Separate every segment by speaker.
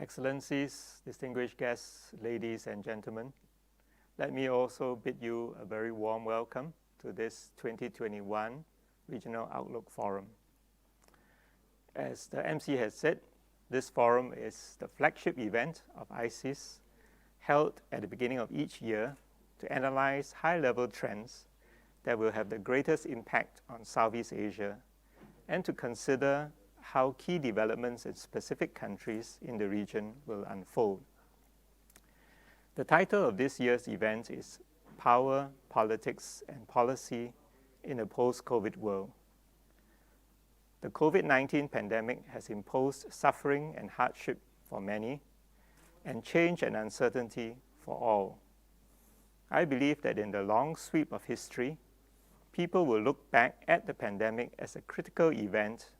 Speaker 1: Excellencies, distinguished guests, ladies and gentlemen, let me also bid you a very warm welcome to this 2021 Regional Outlook Forum. As the MC has said, this forum is the flagship event of ISEAS, held at the beginning of each year to analyze high-level trends that will have the greatest impact on Southeast Asia and to consider how key developments in specific countries in the region will unfold. The title of this year's event is Power, Politics and Policy in a Post-COVID World. The COVID-19 pandemic has imposed suffering and hardship for many, and change and uncertainty for all. I believe that in the long sweep of history, people will look back at the pandemic as a critical event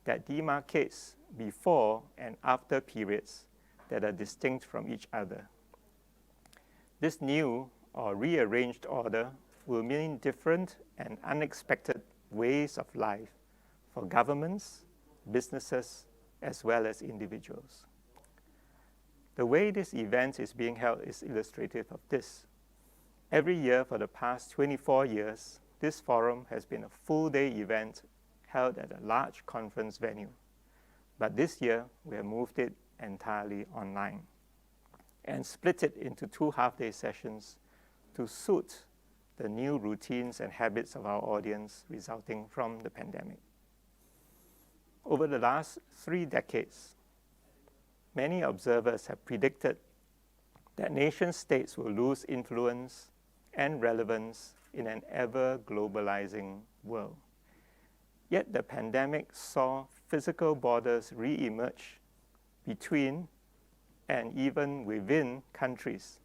Speaker 1: that demarcates before and after periods that are distinct from each other. This new or rearranged order will mean different and unexpected ways of life for governments, businesses, as well as individuals. The way this event is being held is illustrative of this. Every year for the past 24 years, this forum has been a full-day event held at a large conference venue. But this year, we have moved it entirely online and split it into 2 half-day sessions to suit the new routines and habits of our audience resulting from the pandemic. Over the last 3 decades, many observers have predicted that nation-states will lose influence and relevance in an ever-globalizing world. Yet the pandemic saw physical borders re-emerge between and even within countries,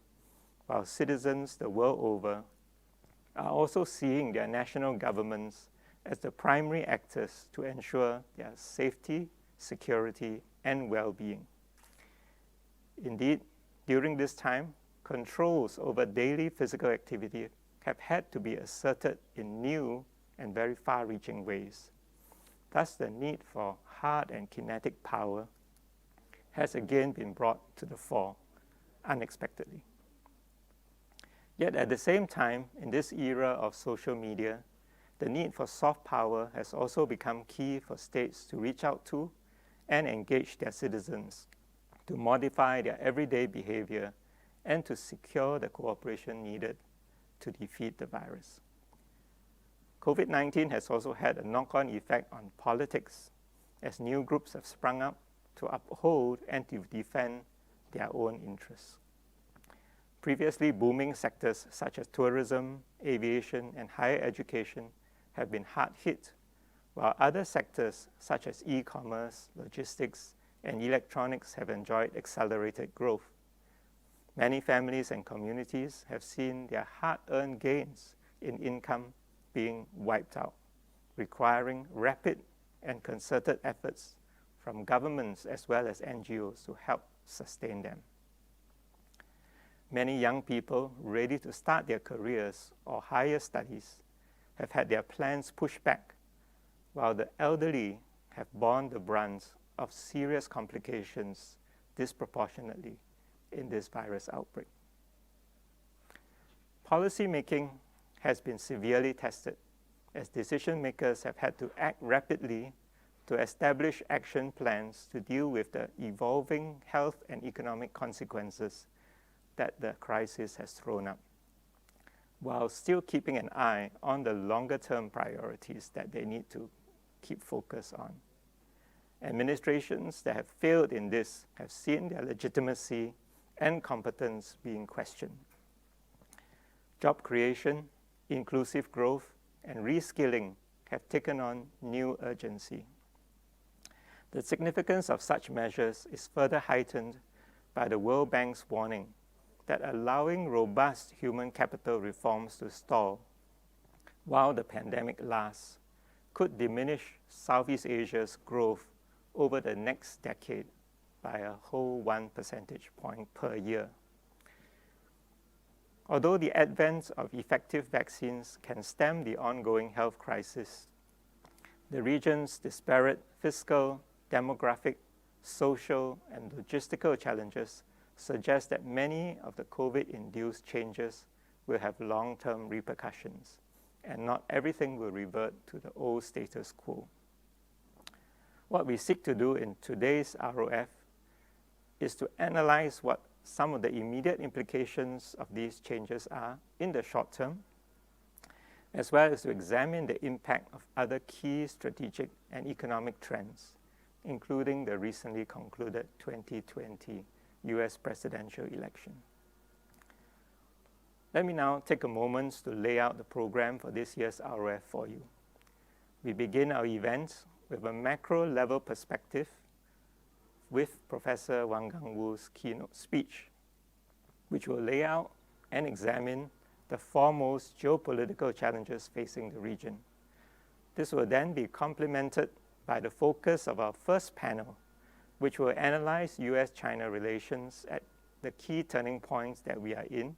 Speaker 1: while citizens the world over are also seeing their national governments as the primary actors to ensure their safety, security, and well-being. Indeed, during this time, controls over daily physical activity have had to be asserted in new and very far-reaching ways. Thus, the need for hard and kinetic power has again been brought to the fore unexpectedly. Yet at the same time, in this era of social media, the need for soft power has also become key for states to reach out to and engage their citizens to modify their everyday behavior and to secure the cooperation needed to defeat the virus. COVID-19 has also had a knock-on effect on politics as new groups have sprung up to uphold and to defend their own interests. Previously booming sectors such as tourism, aviation, and higher education have been hard hit, while other sectors such as e-commerce, logistics, and electronics have enjoyed accelerated growth. Many families and communities have seen their hard-earned gains in income being wiped out, requiring rapid and concerted efforts from governments as well as NGOs to help sustain them. Many young people ready to start their careers or higher studies have had their plans pushed back, while the elderly have borne the brunt of serious complications disproportionately in this virus outbreak. Policymaking has been severely tested as decision makers have had to act rapidly to establish action plans to deal with the evolving health and economic consequences that the crisis has thrown up, while still keeping an eye on the longer-term priorities that they need to keep focus on. Administrations that have failed in this have seen their legitimacy and competence being questioned. Job creation, inclusive growth, and reskilling have taken on new urgency. The significance of such measures is further heightened by the World Bank's warning that allowing robust human capital reforms to stall while the pandemic lasts could diminish Southeast Asia's growth over the next decade by a whole 1 percentage point per year. Although the advent of effective vaccines can stem the ongoing health crisis, the region's disparate fiscal, demographic, social, and logistical challenges suggest that many of the COVID-induced changes will have long-term repercussions, and not everything will revert to the old status quo. What we seek to do in today's ROF is to analyze what some of the immediate implications of these changes are in the short term, as well as to examine the impact of other key strategic and economic trends, including the recently concluded 2020 US presidential election. Let me now take a moment to lay out the program for this year's ROF for you. We begin our event with a macro-level perspective with Professor Wang Gangwu's keynote speech, which will lay out and examine the foremost geopolitical challenges facing the region. This will then be complemented by the focus of our first panel, which will analyze US-China relations at the key turning points that we are in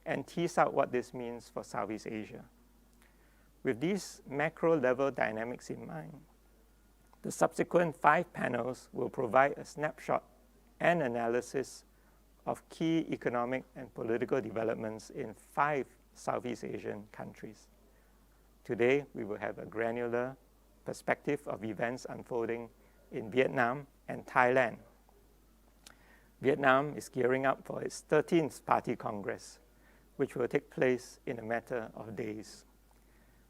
Speaker 1: and tease out what this means for Southeast Asia. With these macro-level dynamics in mind, the subsequent 5 panels will provide a snapshot and analysis of key economic and political developments in 5 Southeast Asian countries. Today, we will have a granular perspective of events unfolding in Vietnam and Thailand. Vietnam is gearing up for its 13th Party Congress, which will take place in a matter of days.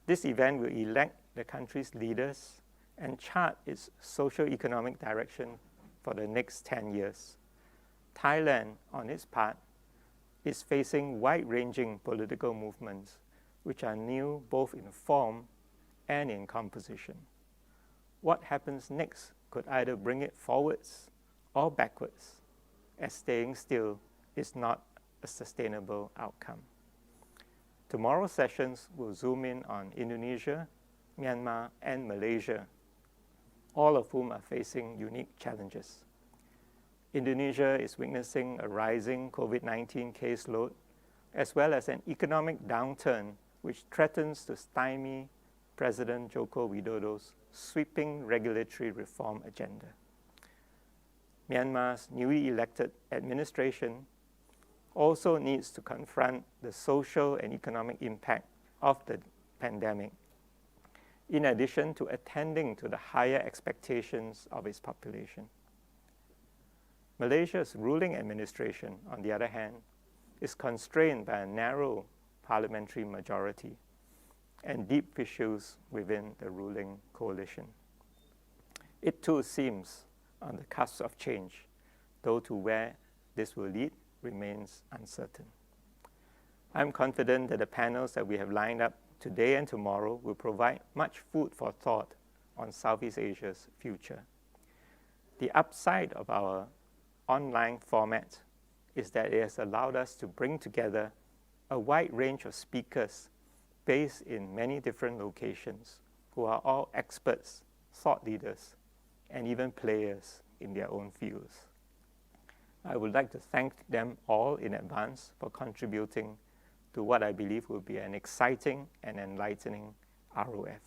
Speaker 1: This event will elect the country's leaders and chart its socio-economic direction for the next 10 years. Thailand, on its part, is facing wide-ranging political movements, which are new both in form and in composition. What happens next could either bring it forwards or backwards, as staying still is not a sustainable outcome. Tomorrow's sessions will zoom in on Indonesia, Myanmar, and Malaysia, all of whom are facing unique challenges. Indonesia is witnessing a rising COVID-19 caseload, as well as an economic downturn which threatens to stymie President Joko Widodo's sweeping regulatory reform agenda. Myanmar's newly elected administration also needs to confront the social and economic impact of the pandemic, in addition to attending to the higher expectations of its population. Malaysia's ruling administration, on the other hand, is constrained by a narrow parliamentary majority and deep issues within the ruling coalition. It too seems on the cusp of change, though to where this will lead remains uncertain. I'm confident that the panels that we have lined up today and tomorrow will provide much food for thought on Southeast Asia's future. The upside of our online format is that it has allowed us to bring together a wide range of speakers based in many different locations who are all experts, thought leaders, and even players in their own fields. I would like to thank them all in advance for contributing to what I believe will be an exciting and enlightening ROF.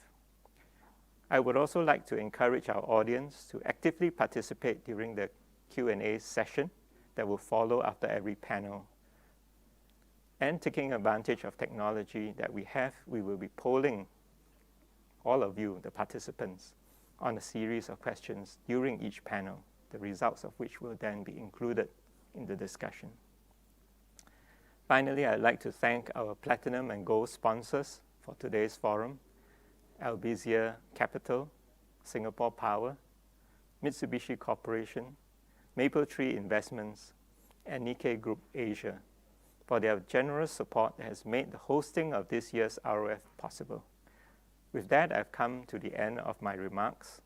Speaker 1: I would also like to encourage our audience to actively participate during the Q&A session that will follow after every panel. And taking advantage of technology that we have, we will be polling all of you, the participants, on a series of questions during each panel, the results of which will then be included in the discussion. Finally, I'd like to thank our Platinum and Gold sponsors for today's forum: Albizia Capital, Singapore Power, Mitsubishi Corporation, Mapletree Investments, and Nikkei Group Asia for their generous support that has made the hosting of this year's ROF possible. With that, I've come to the end of my remarks.